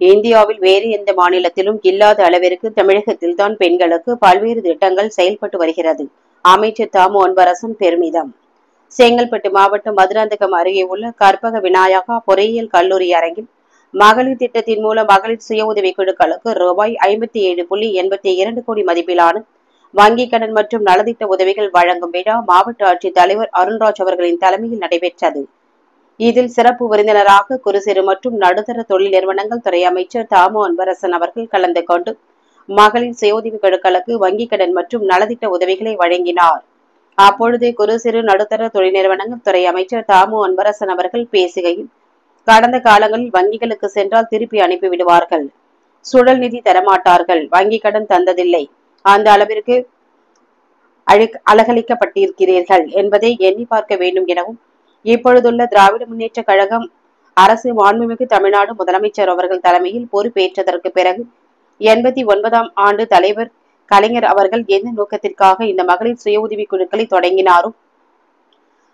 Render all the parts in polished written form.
இந்தியாவில் வேறு எந்த மாநிலத்திலும் இல்லாத அளவிற்கு தமிழகத்தில்தான் பெண்களுக்கு பல்வேறு திட்டங்கள் செயல்பட்டு வருகிறது. அமைச்சர் தாமு அன்பரசன் பெருமிதம். செங்கல்பட்டு மாவட்டம் மதுராந்தகம் அருகே உள்ள கற்பக விநாயகா பொறியியல் கல்லூரி அரங்கில் மகளிர் திட்டத்தின் மூலம் மகளிர் சுய உதவிக் குழுக்களுக்கு ரூபாய் 57.82 கோடி மதிப்பிலான வங்கிக் கடன் மற்றும் நலத்திட்ட உதவிகள் வழங்கும் விழா மாவட்ட ஆட்சித் தலைவர் அருண்ராஜ் அவர்களின் தலைமையில் நடைபெற்றது. இதில் சிறப்பு விருந்தினராக குறு சிறு மற்றும் நடுத்தர தொழில் நிறுவனங்கள் துறை அமைச்சர் தாமு அன்பரசன் அவர்கள் கலந்து கொண்டு மகளிர் சுய உதவிக் குழுக்களுக்கு வங்கிக் கடன் மற்றும் நலத்திட்ட உதவிகளை வழங்கினார். அப்பொழுது குறு சிறு நடுத்தர தொழில் நிறுவனங்கள் துறை அமைச்சர் தாமு அன்பரசன் அவர்கள் பேசுகையில், கடந்த காலங்களில் வங்கிகளுக்கு சென்றால் திருப்பி அனுப்பிவிடுவார்கள், சுழல் நிதி தரமாட்டார்கள், வங்கி கடன் தந்ததில்லை, அந்த அளவிற்கு அலகழிக்கப்பட்டிருக்கிறீர்கள் என்பதை எண்ணி பார்க்க வேண்டும் எனவும், இப்பொழுதுள்ள திராவிட முன்னேற்ற கழகம் அரசு மாண்புமிகு தமிழ்நாடு முதலமைச்சர் அவர்கள் தலைமையில் பொறுப்பேற்றதற்கு பிறகு 89ஆம் ஆண்டு தலைவர் கலைஞர் அவர்கள் எந்த நோக்கத்திற்காக இந்த மகளிர் சுய உதவிக் குழுக்களை தொடங்கினாரோ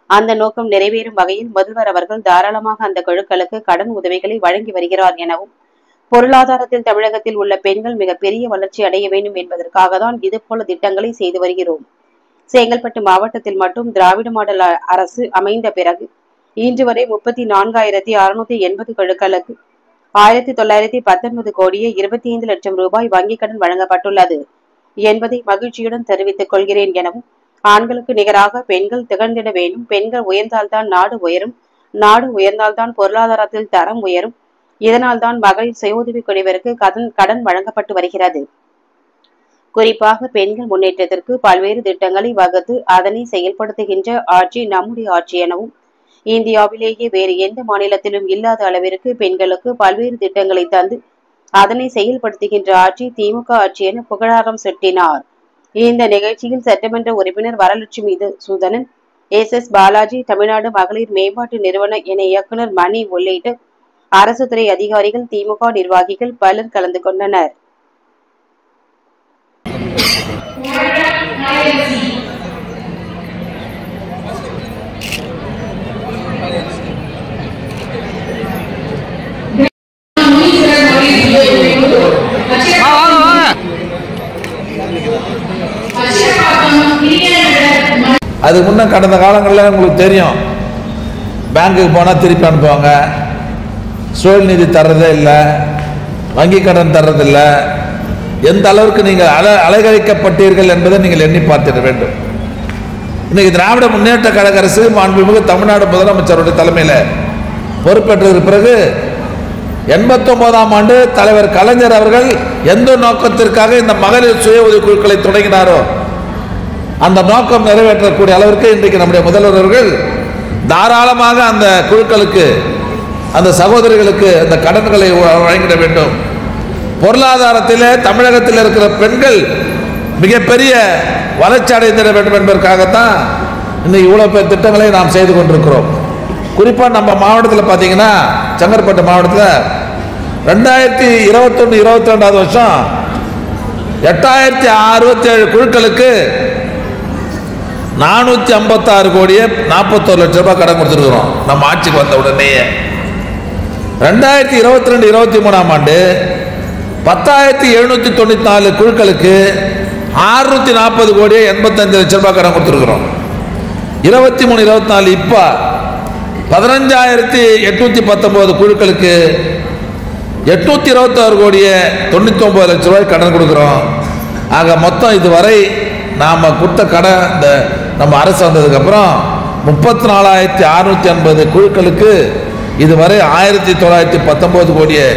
அந்த நோக்கம் நிறைவேறும் வகையில் முதல்வர் அவர்கள் தாராளமாக அந்த குழுக்களுக்கு கடன் உதவிகளை வழங்கி வருகிறார் எனவும், பொருளாதாரத்தில் தமிழகத்தில் உள்ள பெண்கள் மிகப்பெரிய வளர்ச்சி அடைய வேண்டும் என்பதற்காக தான் இதுபோல திட்டங்களை செய்து வருகிறோம். செங்கல்பட்டு மாவட்டத்தில் மட்டும் திராவிட மாடல் அரசு அமைந்த பிறகு இன்று வரை 34,680 குழுக்களுக்கு 1919 கோடியே 25 லட்சம் ரூபாய் வங்கிக் கடன் வழங்கப்பட்டுள்ளது என்பதை மகிழ்ச்சியுடன் தெரிவித்துக் கொள்கிறேன் எனவும், ஆண்களுக்கு நிகராக பெண்கள் திகழ்ந்திட வேண்டும், பெண்கள் உயர்ந்தால்தான் நாடு உயரும், நாடு உயர்ந்தால்தான் பொருளாதாரத்தில் தரம் உயரும், இதனால்தான் மகளிர் சுய உதவிக் குழுவிற்கு கடன் வழங்கப்பட்டு வருகிறது. குறிப்பாக பெண்கள் முன்னேற்றத்திற்கு பல்வேறு திட்டங்களை வகுத்து அதனை செயல்படுத்துகின்ற ஆட்சி நம்முடைய ஆட்சி எனவும், இந்தியாவிலேயே வேறு எந்த மாநிலத்திலும் இல்லாத அளவிற்கு பெண்களுக்கு பல்வேறு திட்டங்களை தந்து அதனை செயல்படுத்துகின்ற ஆட்சி திமுக ஆட்சி என புகழாரம் சூட்டினார். இந்த நிகழ்ச்சியில் சட்டமன்ற உறுப்பினர் வரலட்சுமி சூதனன், SS பாலாஜி, தமிழ்நாடு மகளிர் மேம்பாட்டு நிறுவன இணை இயக்குநர் மணி உள்ளிட்ட அரசு துறை அதிகாரிகள், திமுக நிர்வாகிகள் பலர் கலந்து கொண்டனர். அது முன்ன கடந்த காலங்களில் உங்களுக்கு தெரியும், பேங்குக்கு போனால் திருப்பி அனுப்புவாங்க, சுழல் நிதி தர்றதே இல்லை, வங்கி கடன் தர்றதில்லை. எந்த அளவுக்கு நீங்கள் அலைகழிக்கப்பட்டீர்கள் என்பதை நீங்கள் எண்ணி பார்த்திட வேண்டும். இன்னைக்கு திராவிட முன்னேற்ற கழக அரசு மாண்புமிகு தமிழ்நாடு முதலமைச்சருடைய தலைமையில் பொறுப்பேற்றதற்கு பிறகு 89ஆம் ஆண்டு தலைவர் கலைஞர் அவர்கள் எந்த நோக்கத்திற்காக இந்த மகளிர் சுய உதவி குழுக்களை தொடங்கினாரோ அந்த நோக்கம் நிறைவேற்றக்கூடிய அளவிற்கு இன்றைக்கு நம்முடைய முதல்வர் அவர்கள் தாராளமாக அந்த குழுக்களுக்கு, அந்த சகோதரிகளுக்கு அந்த கடன்களை வழங்கிட வேண்டும். பொருளாதாரத்திலே தமிழகத்தில் இருக்கிற பெண்கள் மிகப்பெரிய வளர்ச்சி அடைந்திட வேண்டும் என்பதற்காகத்தான் இன்னைக்கு இவ்வளவு பேர் திட்டங்களை நாம் செய்து கொண்டிருக்கிறோம். குறிப்பாக நம்ம மாவட்டத்தில் பார்த்தீங்கன்னா, செங்கல்பட்டு மாவட்டத்தில் 2021-22 வருஷம் 8067 குழுக்களுக்கு 456 கோடியே 41 லட்சம் ரூபாய் கடன் கொடுத்துருக்கிறோம் நம்ம ஆட்சிக்கு வந்த உடனேயே. 2022-23ஆம் ஆண்டு 10,794 குழுக்களுக்கு 640 கோடியே 85 லட்சம் ரூபாய் கடன் கொடுத்துருக்கிறோம். 23-24 இப்போ 15,819 குழுக்களுக்கு 826 கோடியே 99 லட்சம் ரூபாய் கடன் கொடுக்குறோம். ஆக மொத்தம் இதுவரை நாம் கொடுத்த கடன் இந்த நம்ம அரசு வந்ததுக்கப்புறம் 34,680 குழுக்களுக்கு இதுவரை 1,919 கோடியே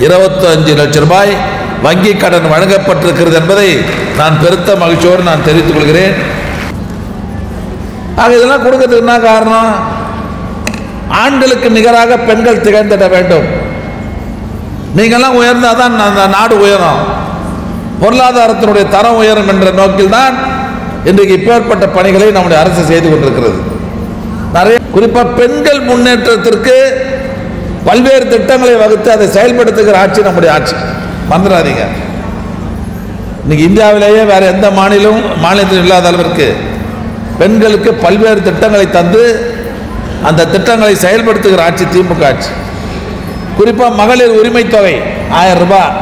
25 லட்சம் ரூபாய் வங்கி கடன் வழங்கப்பட்டிருக்கிறது என்பதை நான் பெருத்த மகிழ்ச்சியோடு நான் தெரிவித்துக் கொள்கிறேன். ஆக இதெல்லாம் கொடுக்கறதுக்கு என்ன காரணம்? ஆண்களுக்கு நிகராக பெண்கள் திகழ்ந்திட வேண்டும். நீங்கள்லாம் உயர்ந்தாதான் நாடு உயரும், பொருளாதாரத்தினுடைய தரம் உயரும் என்ற நோக்கில் தான் இன்றைக்கு இப்பேற்பட்ட பணிகளை நம்முடைய அரசு செய்து கொண்டிருக்கிறது. நிறைய குறிப்பாக பெண்கள் முன்னேற்றத்திற்கு பல்வேறு திட்டங்களை வகுத்து அதை செயல்படுத்துகிற ஆட்சி நம்முடைய ஆட்சி, மறந்துடாதீங்க. இன்னைக்கு இந்தியாவிலேயே வேற எந்த மாநிலத்திலும் இல்லாத அளவிற்கு பெண்களுக்கு பல்வேறு திட்டங்களை தந்து அந்த திட்டங்களை செயல்படுத்துகிற ஆட்சி திமுக ஆட்சி. குறிப்பாக மகளிர் உரிமை தொகை 1000 ரூபாய்.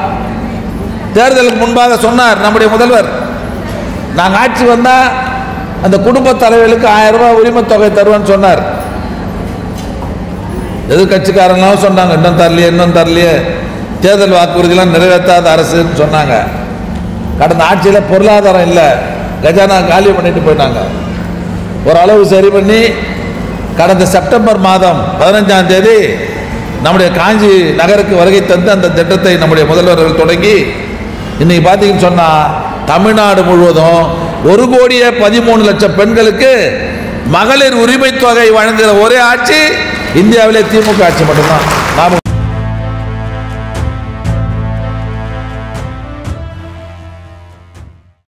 தேர்தலுக்கு முன்பாக சொன்னார் நம்முடைய முதல்வர், நாங்கள் ஆட்சி வந்தால் அந்த குடும்ப தலைவர்களுக்கு 1000 ரூபாய் உரிமை தொகை தருவேன்னு சொன்னார். எதிர்கட்சிக்காரங்களாம் சொன்னாங்க இன்னும் தரலையே தேர்தல் வாக்குறுதியெல்லாம் நிறைவேற்றாத அரசுன்னு சொன்னாங்க. கடந்த ஆட்சியில் பொருளாதாரம் இல்லை, கஜானா காலி பண்ணிட்டு போயிட்டாங்க. ஓரளவு சரி பண்ணி கடந்த செப்டம்பர் மாதம் 15ஆம் தேதி நம்முடைய காஞ்சி நகருக்கு வருகை தந்து அந்த திட்டத்தை நம்முடைய முதல்வர்கள் தொடங்கி இன்னைக்கு பார்த்தீங்கன்னு சொன்னால் தமிழ்நாடு முழுவதும் 1,13,00,000 பெண்களுக்கு மகளிர் உரிமை தொகை வழங்குகிற ஒரே ஆட்சி இந்தியாவிலே திமுக ஆட்சி மட்டும்தான்.